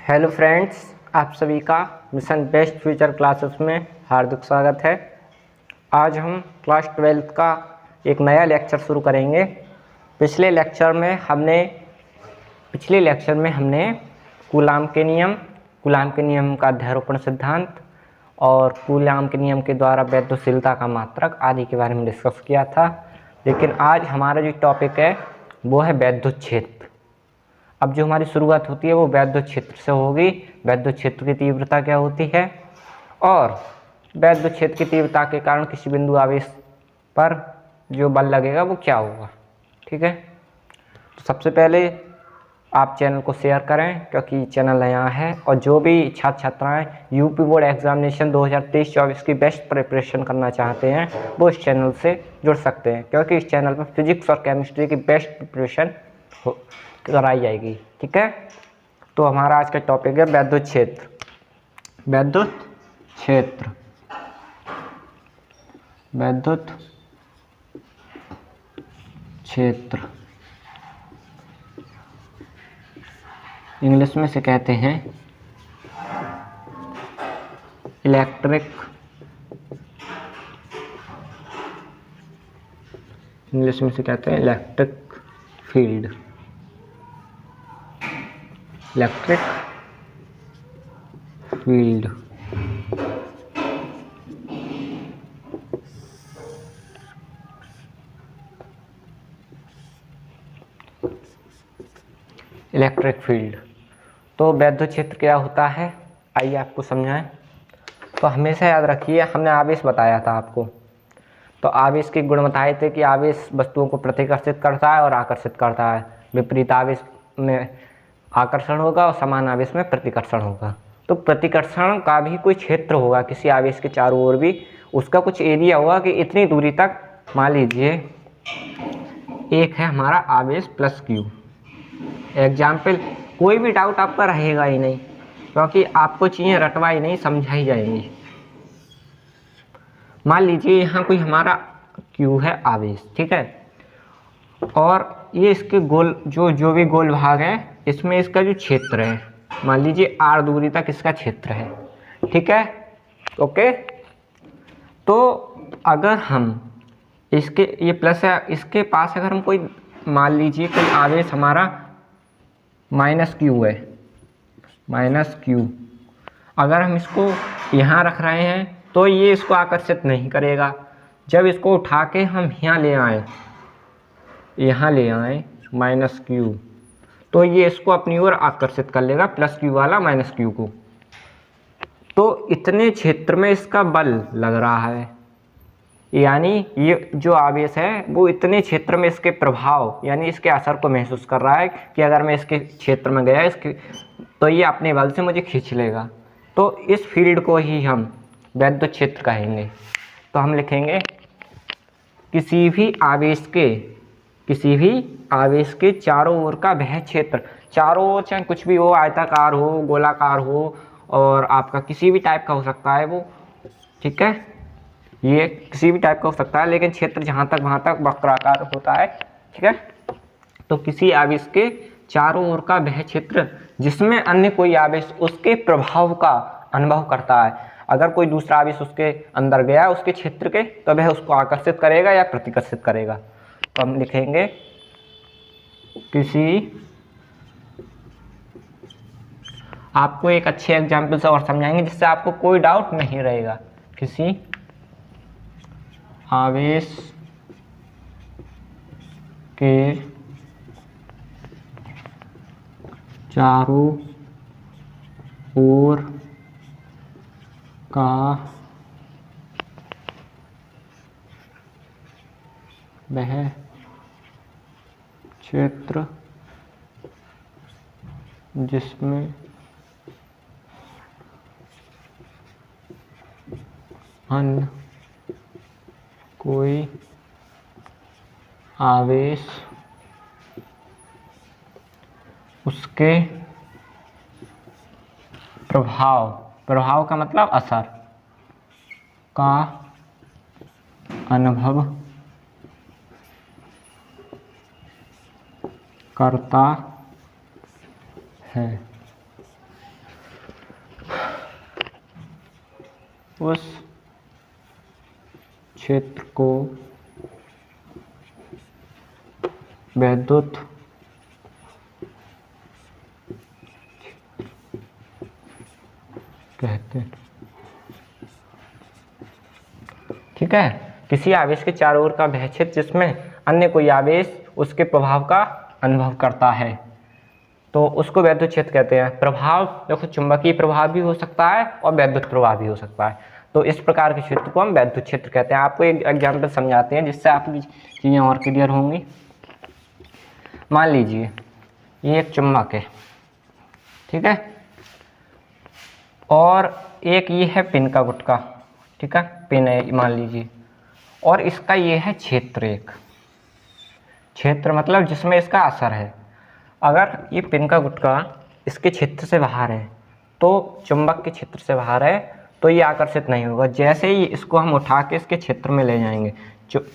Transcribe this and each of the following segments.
Hello friends, आप सभी का मिशन बेस्ट फ्यूचर क्लासेस में हार्दिक स्वागत है। आज हम क्लास 12th का एक नया लेक्चर शुरू करेंगे। पिछले लेक्चर में हमने कूलाम के नियम का अध्यारोपण सिद्धांत और कूलाम के नियम के द्वारा वैद्युतशीलता का मात्रक आदि के बारे में डिस्कस किया था। लेकिन आज हमारा जो टॉपिक है वो है वैद्युत क्षेत्र। अब जो हमारी शुरुआत होती है वो वैद्युत क्षेत्र से होगी। वैद्युत क्षेत्र की तीव्रता क्या होती है और वैद्युत क्षेत्र की तीव्रता के कारण किसी बिंदु आवेश पर जो बल लगेगा वो क्या होगा। ठीक है, तो सबसे पहले आप चैनल को शेयर करें क्योंकि चैनल नया है, और जो भी छात्र छात्राएं यूपी बोर्ड एग्जामिनेशन 2023-24 की बेस्ट प्रिपरेशन करना चाहते हैं वो इस चैनल से जुड़ सकते हैं, क्योंकि इस चैनल पर फिजिक्स और केमिस्ट्री की बेस्ट प्रिपरेशन कराई जाएगी। ठीक है, तो हमारा आज का टॉपिक है वैद्युत क्षेत्र। वैद्युत क्षेत्र इंग्लिश में से कहते हैं इलेक्ट्रिक फील्ड। Electric field. तो वैद्युत क्षेत्र क्या होता है, आइए आपको समझाएं। तो हमेशा याद रखिए, हमने आवेश बताया था आपको। तो आवेश की गुण बताए थे कि आवेश वस्तुओं को प्रतिकर्षित करता है और आकर्षित करता है। विपरीत आवेश में आकर्षण होगा और समान आवेश में प्रतिकर्षण होगा। तो प्रतिकर्षण का भी कोई क्षेत्र होगा किसी आवेश के चारों ओर भी, उसका कुछ एरिया होगा कि इतनी दूरी तक। मान लीजिए एक है हमारा आवेश प्लस क्यू। एग्जाम्पल, कोई भी डाउट आपका रहेगा ही नहीं क्योंकि आपको चीज़ें रटवाई नहीं समझाई जाएंगी। मान लीजिए यहाँ कोई हमारा क्यू है आवेश, ठीक है, और ये इसके गोल जो भी गोल भाग है इसमें इसका जो क्षेत्र है, मान लीजिए r दूरी तक इसका क्षेत्र है। ठीक है, ओके। तो अगर हम इसके ये प्लस है, इसके पास अगर हम कोई मान लीजिए कोई आवेश हमारा माइनस क्यू है, अगर हम इसको यहाँ रख रहे हैं तो ये इसको आकर्षित नहीं करेगा। जब इसको उठा के हम यहाँ ले आए माइनस क्यू, तो ये इसको अपनी ओर आकर्षित कर लेगा, प्लस क्यू वाला माइनस क्यू को। तो इतने क्षेत्र में इसका बल लग रहा है, यानी ये जो आवेश है वो इतने क्षेत्र में इसके प्रभाव यानी इसके असर को महसूस कर रहा है कि अगर मैं इसके क्षेत्र में गया तो ये अपने बल से मुझे खींच लेगा। तो इस फील्ड को ही हम वैद्युत क्षेत्र कहेंगे। तो हम लिखेंगे किसी भी आवेश के चारों ओर का वह क्षेत्र, चारों ओर चाहे कुछ भी हो, आयताकार हो, गोलाकार हो, और आपका किसी भी टाइप का हो सकता है वो। ठीक है, ये किसी भी टाइप का हो सकता है, लेकिन क्षेत्र जहाँ तक वक्राकार होता है। ठीक है, तो किसी आवेश के चारों ओर का वह क्षेत्र जिसमें अन्य कोई आवेश उसके प्रभाव का अनुभव करता है। अगर कोई दूसरा आवेश उसके अंदर गया उसके क्षेत्र के, तो वह उसको आकर्षित करेगा या प्रतिकर्षित करेगा। तो हम लिखेंगे आपको एक अच्छे एग्जाम्पल से और समझाएंगे जिससे आपको कोई डाउट नहीं रहेगा। किसी आवेश के चारों ओर का वह क्षेत्र जिसमें अन्य कोई आवेश उसके प्रभाव का मतलब असर का अनुभव करता है। उस क्षेत्र को वैद्युत कहते हैं। ठीक है, किसी आवेश के चारों ओर का वह क्षेत्र जिसमें अन्य कोई आवेश उसके प्रभाव का अनुभव करता है, तो उसको वैद्युत क्षेत्र कहते हैं। प्रभाव देखो, चुंबकीय प्रभाव भी हो सकता है और वैद्युत प्रभाव भी हो सकता है, तो इस प्रकार के क्षेत्र को हम वैद्युत क्षेत्र कहते हैं। आपको एक एग्जाम्पल समझाते हैं जिससे आपकी चीज़ें और क्लियर होंगी। मान लीजिए ये एक चुंबक है, ठीक है, और एक ये है पिन का गुटका, ठीक है, पिन है मान लीजिए, और इसका ये है क्षेत्र, एक क्षेत्र मतलब जिसमें इसका असर है। अगर ये पिन का गुटका इसके क्षेत्र से बाहर है, तो चुंबक के क्षेत्र से बाहर है, तो ये आकर्षित नहीं होगा। जैसे ही इसको हम उठा के इसके क्षेत्र में ले जाएंगे,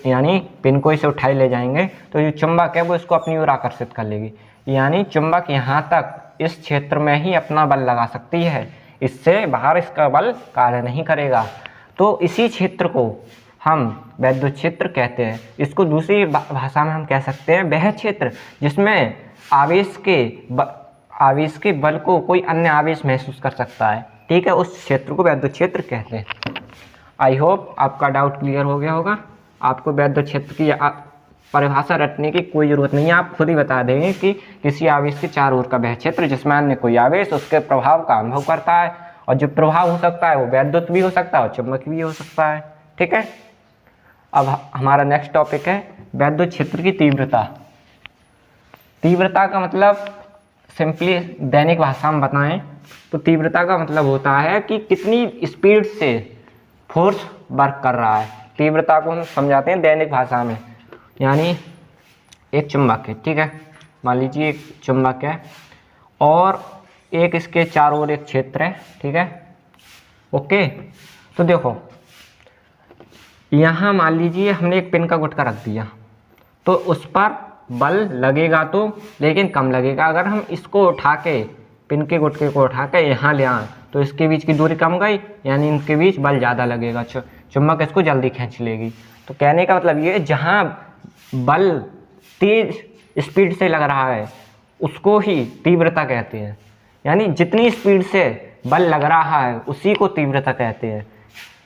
यानी पिन को इसे उठाए ले जाएंगे, तो जो चुंबक है वो इसको अपनी ओर आकर्षित कर लेगी, यानी चुंबक यहाँ तक इस क्षेत्र में ही अपना बल लगा सकती है, इससे बाहर इसका बल कार्य नहीं करेगा। तो इसी क्षेत्र को हम वैद्युत क्षेत्र कहते हैं। इसको दूसरी भाषा में हम कह सकते हैं वह क्षेत्र जिसमें आवेश के बल को कोई अन्य आवेश महसूस कर सकता है, ठीक है, उस क्षेत्र को वैद्युत क्षेत्र कहते हैं। आई होप आपका डाउट क्लियर हो गया होगा। आपको वैद्युत क्षेत्र की परिभाषा रटने की कोई ज़रूरत नहीं है, आप खुद ही बता देंगे कि किसी आवेश के चारों ओर का वह क्षेत्र जिसमें अन्य कोई आवेश उसके प्रभाव का अनुभव करता है, और जो प्रभाव हो सकता है वो वैद्युत भी हो सकता है और चुंबकीय भी हो सकता है। ठीक है, अब हमारा नेक्स्ट टॉपिक है वैद्युत क्षेत्र की तीव्रता। तीव्रता का मतलब सिंपली दैनिक भाषा में बताएं तो तीव्रता का मतलब होता है कि कितनी स्पीड से फोर्स वर्क कर रहा है। तीव्रता को हम समझाते हैं दैनिक भाषा में, यानी एक चुंबक है, ठीक है, मान लीजिए एक चुंबक है और एक इसके चारों ओर एक क्षेत्र है, ठीक है, ओके। तो देखो यहाँ मान लीजिए हमने एक पिन का गुटका रख दिया, तो उस पर बल लगेगा तो, लेकिन कम लगेगा। अगर हम इसको उठा के पिन के गुटके को उठा के यहाँ ले आए तो इसके बीच की दूरी कम गई, यानी इनके बीच बल ज़्यादा लगेगा, चुंबक इसको जल्दी खींच लेगी। तो कहने का मतलब ये, जहाँ बल तेज स्पीड से लग रहा है उसको ही तीव्रता कहते हैं, यानी जितनी स्पीड से बल लग रहा है उसी को तीव्रता कहते हैं।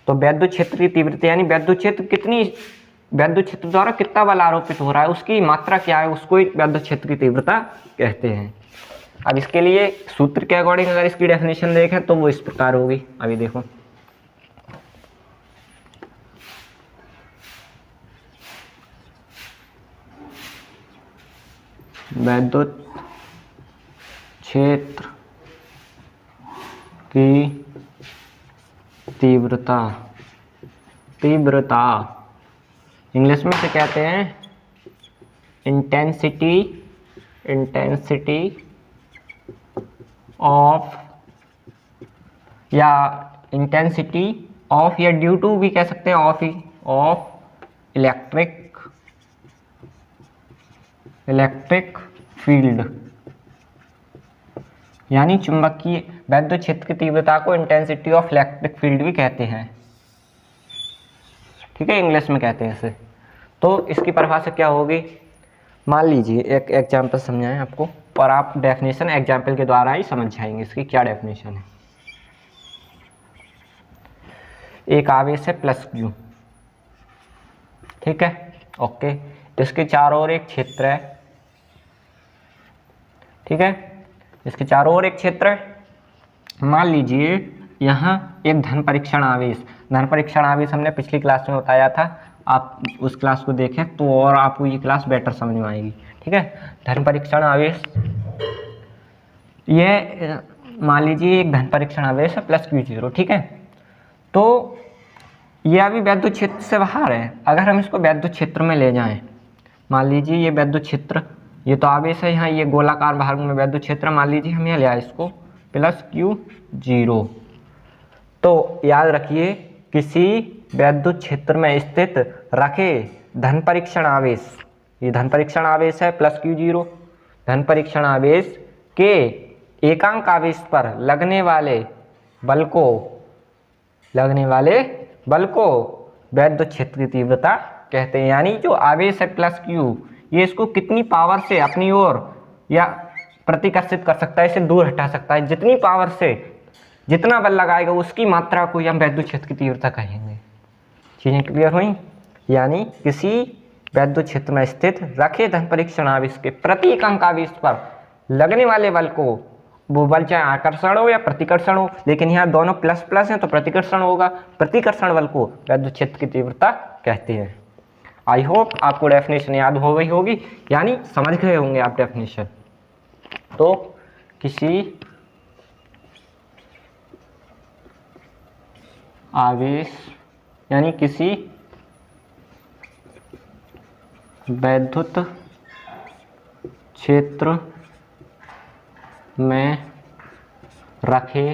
तो वैद्युत क्षेत्र की तीव्रता यानी वैद्युत क्षेत्र द्वारा कितना बल आरोपित हो रहा है उसकी मात्रा क्या है, उसको वैद्युत क्षेत्र की तीव्रता कहते हैं। अब इसके लिए सूत्र के अकॉर्डिंग अगर इसकी डेफिनेशन देखें तो वो इस प्रकार होगी। अभी देखो, वैद्युत क्षेत्र की तीव्रता इंग्लिश में से कहते हैं इंटेंसिटी ऑफ, या इंटेंसिटी ऑफ, या ड्यू टू भी कह सकते हैं ऑफ इलेक्ट्रिक फील्ड, यानी चुंबकीय वैद्युत क्षेत्र की तीव्रता को इंटेंसिटी ऑफ इलेक्ट्रिक फील्ड भी कहते हैं, ठीक है, इंग्लिश में कहते हैं इसे। तो इसकी परिभाषा क्या होगी, मान लीजिए एक एग्जाम्पल समझाएं आपको, और आप डेफिनेशन एग्जाम्पल के द्वारा ही समझ जाएंगे इसकी क्या डेफिनेशन है। एक आवेश है प्लस Q, ठीक है, ओके, इसके चारों ओर एक क्षेत्र है, ठीक है, इसके चारों ओर एक क्षेत्र है। मान लीजिए यहाँ एक धन परीक्षण आवेश हमने पिछली क्लास में बताया था, आप उस क्लास को देखें तो और आपको ये क्लास बेटर समझ में आएगी, ठीक है। धन परीक्षण आवेश, ये मान लीजिए एक धन परीक्षण आवेश है प्लस Q0, ठीक है। तो ये अभी वैद्युत क्षेत्र से बाहर है। अगर हम इसको वैद्युत क्षेत्र में ले जाएं, मान लीजिए ये वैद्युत क्षेत्र, ये तो आवेश है, यहाँ ये गोलाकार भाग में वैद्युत क्षेत्र, मान लीजिए हम यहाँ ले आए इसको प्लस Q0। तो याद रखिए किसी वैद्युत क्षेत्र में स्थित रखे धन परीक्षण आवेश, ये धन परीक्षण आवेश है प्लस Q0, धन परीक्षण आवेश के एकांक आवेश पर लगने वाले बल को लगने वाले बल को वैद्युत क्षेत्र की तीव्रता कहते हैं। यानी जो आवेश है प्लस क्यू, ये इसको कितनी पावर से अपनी ओर या प्रतिकर्षित कर सकता है, इसे दूर हटा सकता है। जितनी पावर से जितना बल लगाएगा उसकी मात्रा को हम वैद्युत क्षेत्र की तीव्रता कहेंगे। चीजें क्लियर हुई? यानी किसी वैद्युत क्षेत्र में स्थित रखे धन परीक्षण आवेश के प्रति इकांक आवेश पर लगने वाले बल को, वो बल चाहे आकर्षण हो या प्रतिकर्षण हो, लेकिन यहाँ दोनों प्लस प्लस हैं तो प्रतिकर्षण होगा, प्रतिकर्षण बल को वैद्युत क्षेत्र की तीव्रता कहते हैं। आई होप आपको डेफिनेशन याद हो गई होगी, यानी समझ गए होंगे आप डेफिनेशन। तो किसी आवेश यानी किसी वैद्युत क्षेत्र में रखे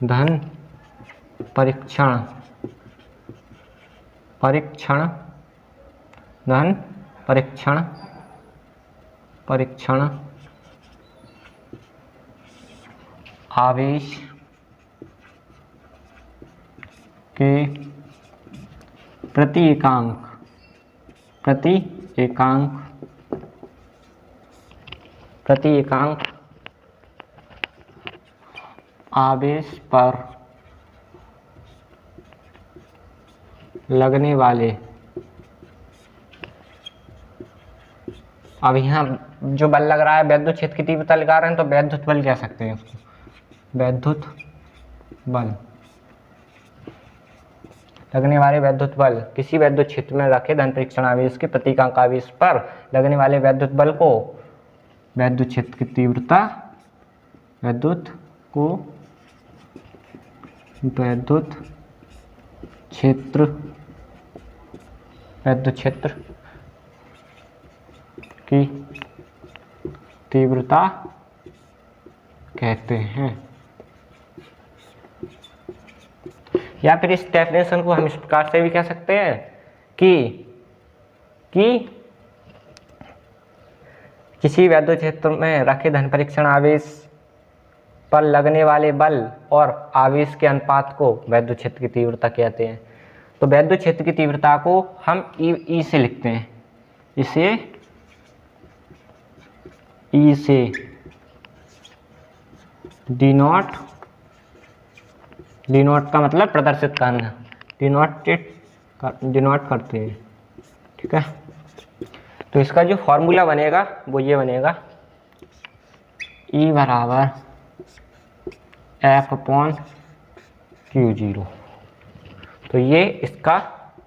धन परीक्षण आवेश के प्रति एकांक आवेश पर लगने वाले, अब यहाँ जो बल लग रहा है वैद्युत क्षेत्र की तीव्रता लगा रहे हैं तो वैद्युत बल कह सकते हैं उसको, वैद्युत बल, लगने वाले वैद्युत बल। किसी वैद्युत क्षेत्र में रखे धन परीक्षण आवेश के प्रति इकांक आवेश पर लगने वाले वैद्युत बल को वैद्युत क्षेत्र की तीव्रता, वैद्युत क्षेत्र की तीव्रता कहते हैं। या फिर इस डेफिनेशन को हम इस प्रकार से भी कह सकते हैं कि किसी वैद्युत क्षेत्र में रखे धन परीक्षण आवेश पर लगने वाले बल और आवेश के अनुपात को वैद्युत क्षेत्र की तीव्रता कहते हैं। तो वैद्युत क्षेत्र की तीव्रता को हम ई से लिखते हैं, इसे ई से डिनोट का मतलब प्रदर्शित करना, डिनोट करते हैं। ठीक है, तो इसका जो फॉर्मूला बनेगा वो ये बनेगा, E बराबर F/Q0। तो ये इसका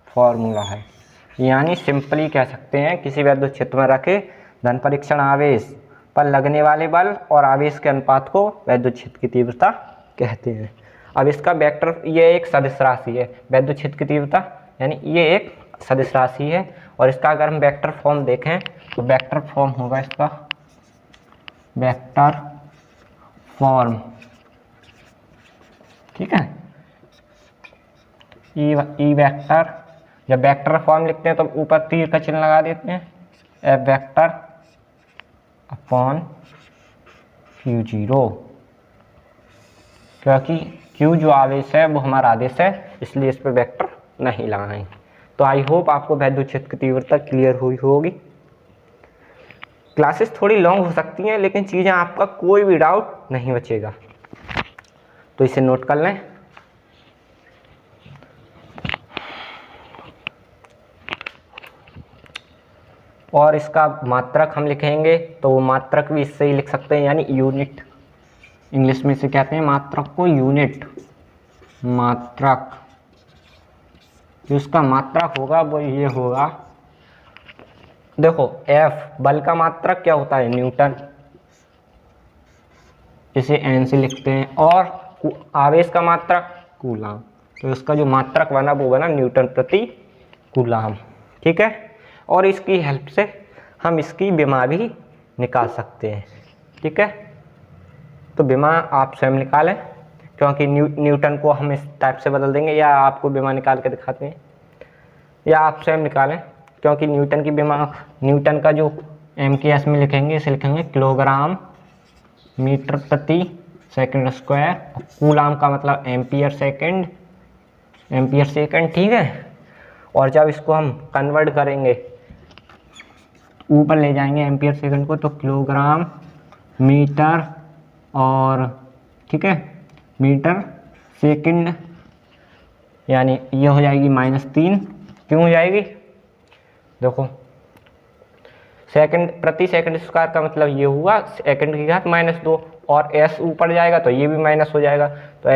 फॉर्मूला है। यानी सिंपली कह सकते हैं किसी वैद्युत क्षेत्र में रखे धन परीक्षण आवेश पर लगने वाले बल और आवेश के अनुपात को वैद्युत क्षेत्र की तीव्रता कहते हैं। अब इसका वेक्टर, ये एक सदिश राशि है वैद्युत क्षेत्र की तीव्रता, यानी ये एक सदिश राशि है। और इसका अगर हम वेक्टर फॉर्म देखें तो वेक्टर फॉर्म होगा इसका, वेक्टर फॉर्म, ठीक है। ई वेक्टर, जब वेक्टर फॉर्म लिखते हैं तो ऊपर तीर का चिन्ह लगा देते हैं, F वेक्टर अपॉन Q0, क्योंकि Q जो आवेश है वो हमारा आदेश है, इसलिए इस पर वेक्टर नहीं लगाएंगे। तो आई होप आपको वैद्युत क्षेत्र की तीव्रता क्लियर हुई होगी। क्लासेस थोड़ी लॉन्ग हो सकती हैं लेकिन चीज़ें आपका कोई भी डाउट नहीं बचेगा, तो इसे नोट कर लें। और इसका मात्रक हम लिखेंगे तो वो मात्रक भी इससे ही लिख सकते हैं, यानी यूनिट, इंग्लिश में से कहते हैं मात्रक को यूनिट। मात्रक, जो इसका मात्रक होगा वो ये होगा, देखो F बल का मात्रक क्या होता है, न्यूटन, इसे N से लिखते हैं, और आवेश का मात्रक कूलाम, तो इसका जो मात्रक बना वो बना न्यूटन प्रति कूलाम, ठीक है। और इसकी हेल्प से हम इसकी विमा भी निकाल सकते हैं, ठीक है। तो विमा आप स्वयं निकालें, क्योंकि न्यूटन को हम इस टाइप से बदल देंगे, या आपको विमा निकाल के दिखाते हैं, या आप स्वयं निकालें, क्योंकि न्यूटन की विमा, न्यूटन का जो MKS में लिखेंगे, इसे लिखेंगे किलोग्राम मीटर प्रति सेकंड स्क्वायर, कूलाम का मतलब एम्पियर सेकंड, ठीक है। और जब इसको हम कन्वर्ट करेंगे, ऊपर ले जाएंगे एम्पियर सेकंड को, तो किलोग्राम मीटर और ठीक है मीटर सेकंड, यानी ये हो जाएगी -3। क्यों हो जाएगी? देखो सेकंड प्रति सेकंड स्क्वायर का मतलब ये हुआ सेकंड की घात -2, और s ऊपर जाएगा तो ये भी माइनस हो जाएगा, तो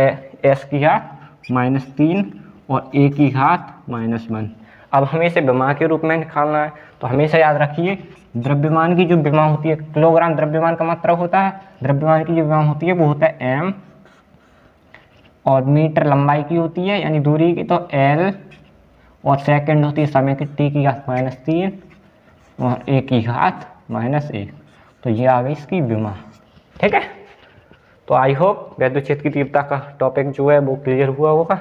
s की घात -3 और a की घात -1। अब हमें इसे विमा के रूप में निकालना है, तो हमेशा याद रखिए द्रव्यमान की जो विमा होती है, किलोग्राम द्रव्यमान का मात्रक होता है, द्रव्यमान की जो विमा होती है वो होता है m, और मीटर लंबाई की होती है यानी दूरी की तो l, और सेकंड होती है समय की t की घात -3 और a की घात -1। तो ये आ गई इसकी विमा। ठीक है, तो आई होप वैद्युत क्षेत्र की तीव्रता का टॉपिक जो है वो क्लियर हुआ होगा।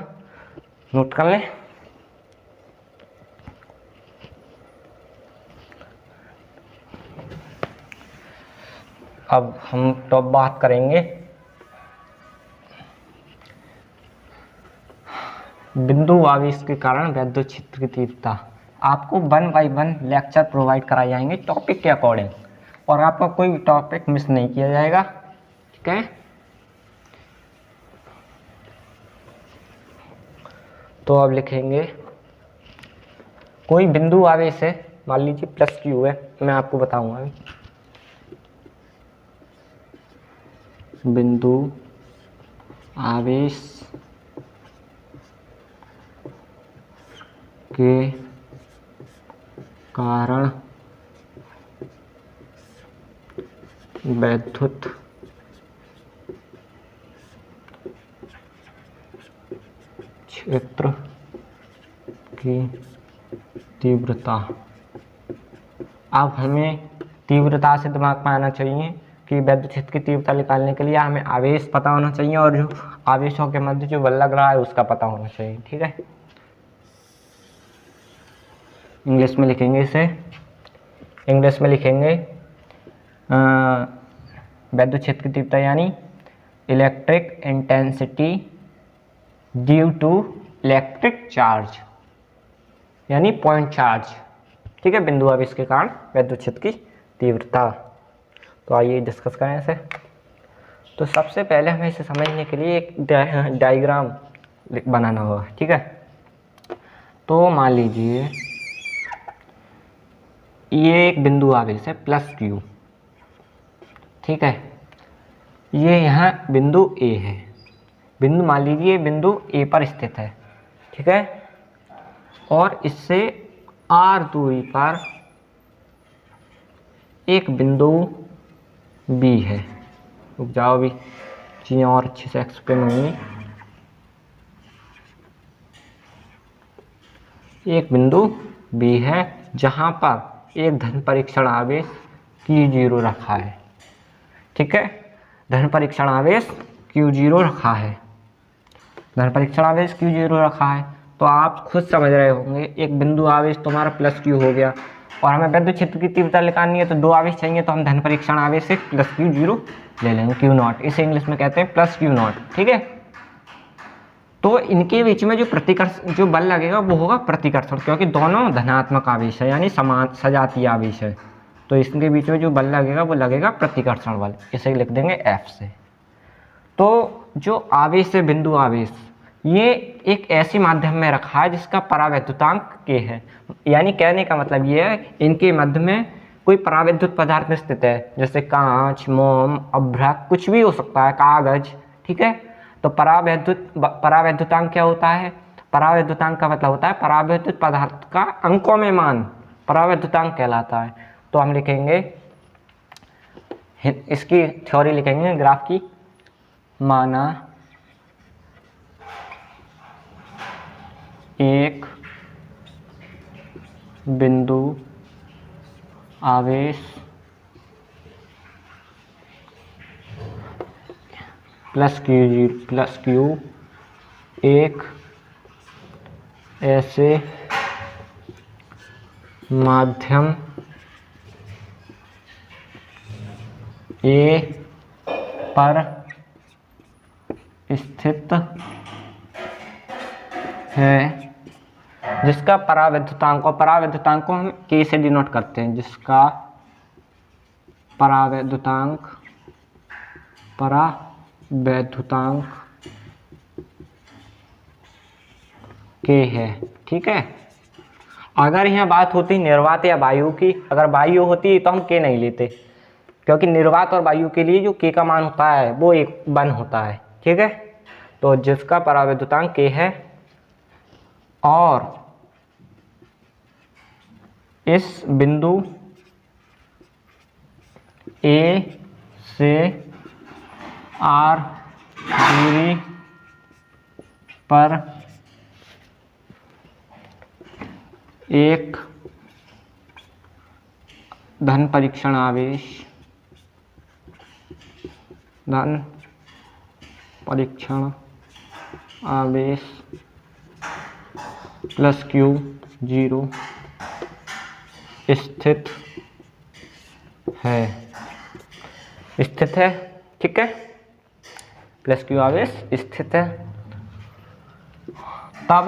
नोट कर लें। अब हम टॉप बात करेंगे बिंदु आवेश के कारण वैद्युत क्षेत्र की तीव्रता। आपको 1 बाय 1 लेक्चर प्रोवाइड कराए जाएंगे टॉपिक के अकॉर्डिंग, और आपका कोई टॉपिक मिस नहीं किया जाएगा। ठीक है, तो अब लिखेंगे कोई बिंदु आवेश है, मान लीजिए +q है, मैं आपको बताऊंगा अभी। बिंदु आवेश के कारण वैद्युत क्षेत्र की तीव्रता। अब हमें तीव्रता से दिमाग में आना चाहिए कि वैद्युत क्षेत्र की तीव्रता निकालने के लिए हमें आवेश पता होना चाहिए, और जो आवेशों के मध्य जो बल लग रहा है उसका पता होना चाहिए। ठीक है, इंग्लिश में लिखेंगे इसे, इंग्लिश में लिखेंगे वैद्युत क्षेत्र की तीव्रता यानी electric intensity due to electric charge, यानी पॉइंट चार्ज। ठीक है, बिंदु आवेश के कारण वैद्युत क्षेत्र की तीव्रता। तो आइए डिस्कस करें इसे। तो सबसे पहले हमें इसे समझने के लिए एक डायग्राम बनाना होगा। ठीक है, तो मान लीजिए ये एक बिंदु आवेश है +q। ठीक है, ये यहाँ बिंदु A है, बिंदु मान लीजिए बिंदु A पर स्थित है। ठीक है, और इससे r दूरी पर एक बिंदु B है। रुक जाओ, अभी चीज़ें और अच्छे से एक्सप्लेन होंगी। एक बिंदु B है जहाँ पर एक धन परीक्षण आवेश Q0 रखा है। ठीक है, धन परीक्षण आवेश Q0 रखा है, धन परीक्षण आवेश Q0 रखा है। तो आप खुद समझ रहे होंगे, एक बिंदु आवेश तुम्हारा +q हो गया, और हमें वैद्युत क्षेत्र की तीव्रता निकालनी है तो 2 आवेश चाहिए, तो हम धन परीक्षण आवेश से +q0 ले लेंगे, Q0। इसे इंग्लिश में कहते हैं +q0। ठीक है, तो इनके बीच में जो प्रतिकर्षण जो बल लगेगा वो होगा प्रतिकर्षण, क्योंकि दोनों धनात्मक आवेश है यानी समान सजातीय आवेश है, तो इसके बीच में जो बल लगेगा वो लगेगा प्रतिकर्षण बल। इसे लिख देंगे F से। तो जो आवेश है बिंदु आवेश, ये एक ऐसे माध्यम में रखा है जिसका परावैद्युतांक K है, यानी कहने का मतलब ये है इनके मध्य में कोई परावैद्युत पदार्थ स्थित है, जैसे कांच, मोम, अभ्रक, कुछ भी हो सकता है, कागज। ठीक है, तो परावैद्युतांक क्या होता है? परावैद्युतांक का मतलब होता है परावैद्युत पदार्थ का अंकों में मान, परावैद्युतांक कहलाता है। तो हम लिखेंगे इसकी थ्योरी लिखेंगे ग्राफ की। माना एक बिंदु आवेश +q एक ऐसे माध्यम A पर स्थित है, जिसका परावैद्युतांक, और परावैद्युतांक को हम K से डिनोट करते हैं, जिसका परावैद्युतांक K है। ठीक है। अगर यहाँ बात होती निर्वात या वायु की, अगर वायु होती तो हम K नहीं लेते, क्योंकि निर्वात और वायु के लिए जो K का मान होता है वो 1 होता है। ठीक है। तो जिसका परावैद्युतांक K है और इस बिंदु A से R दूरी पर एक धन परीक्षण आवेश प्लस Q0 स्थित है। ठीक है। प्लस Q आवेश स्थित है। तब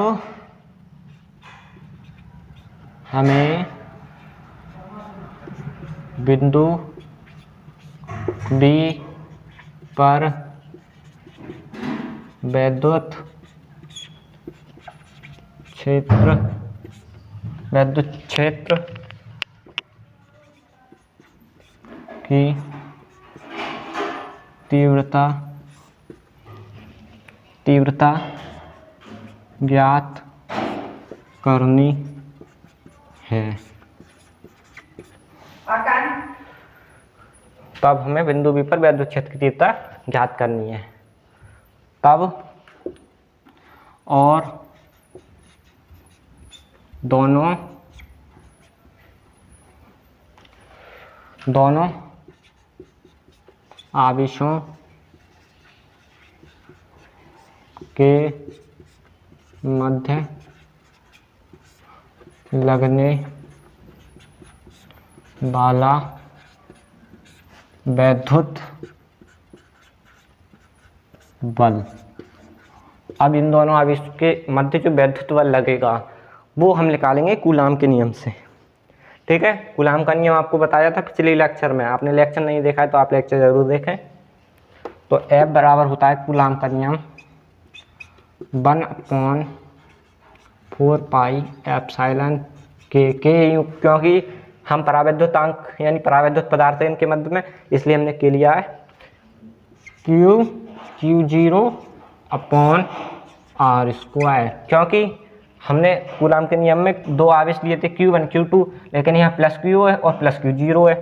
हमें बिंदु B पर विद्युत क्षेत्र की तीव्रता ज्ञात करनी है। तब हमें बिंदु B पर विद्युत क्षेत्र की तीव्रता ज्ञात करनी है। तब और दोनों आवेशों के मध्य लगने वाला वैद्युत बल, अब इन दोनों आवेश के मध्य जो वैद्युत बल लगेगा वो हम निकालेंगे कूलाम के नियम से। ठीक है। कूलाम का नियम आपको बताया था पिछले लेक्चर में, आपने लेक्चर नहीं देखा है तो आप लेक्चर जरूर देखें। तो F बराबर होता है कूलाम का नियम 1/4 पाई एप्सिलॉन K, क्योंकि हम परावैद्युतांक यानी परावैद्युत पदार्थ है इनके मध्य में, इसलिए हमने K लिया है। Q0/R², क्योंकि हमने कूलाम के नियम में 2 आवेश लिए थे Q1 Q2, लेकिन यहाँ प्लस Q है और प्लस Q0 है,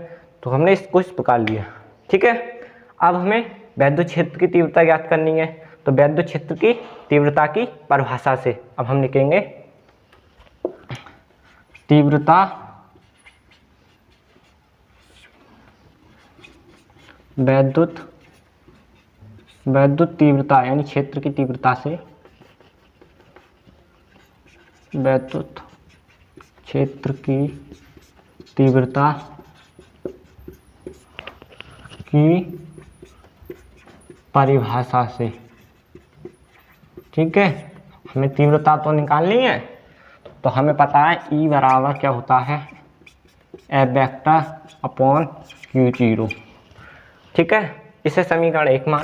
तो हमने इसको इस प्रकार लिया। ठीक है। अब हमें वैद्युत क्षेत्र की तीव्रता ज्ञात करनी है, तो वैद्युत क्षेत्र की तीव्रता की परिभाषा से अब हम लिखेंगे तीव्रता वैद्युत तीव्रता यानी क्षेत्र की तीव्रता से वैद्युत क्षेत्र की तीव्रता की परिभाषा से। ठीक है। हमें तीव्रता तो निकालनी है, तो हमें पता है E बराबर क्या होता है F/Q0। ठीक है। इसे समीकरण 1 मान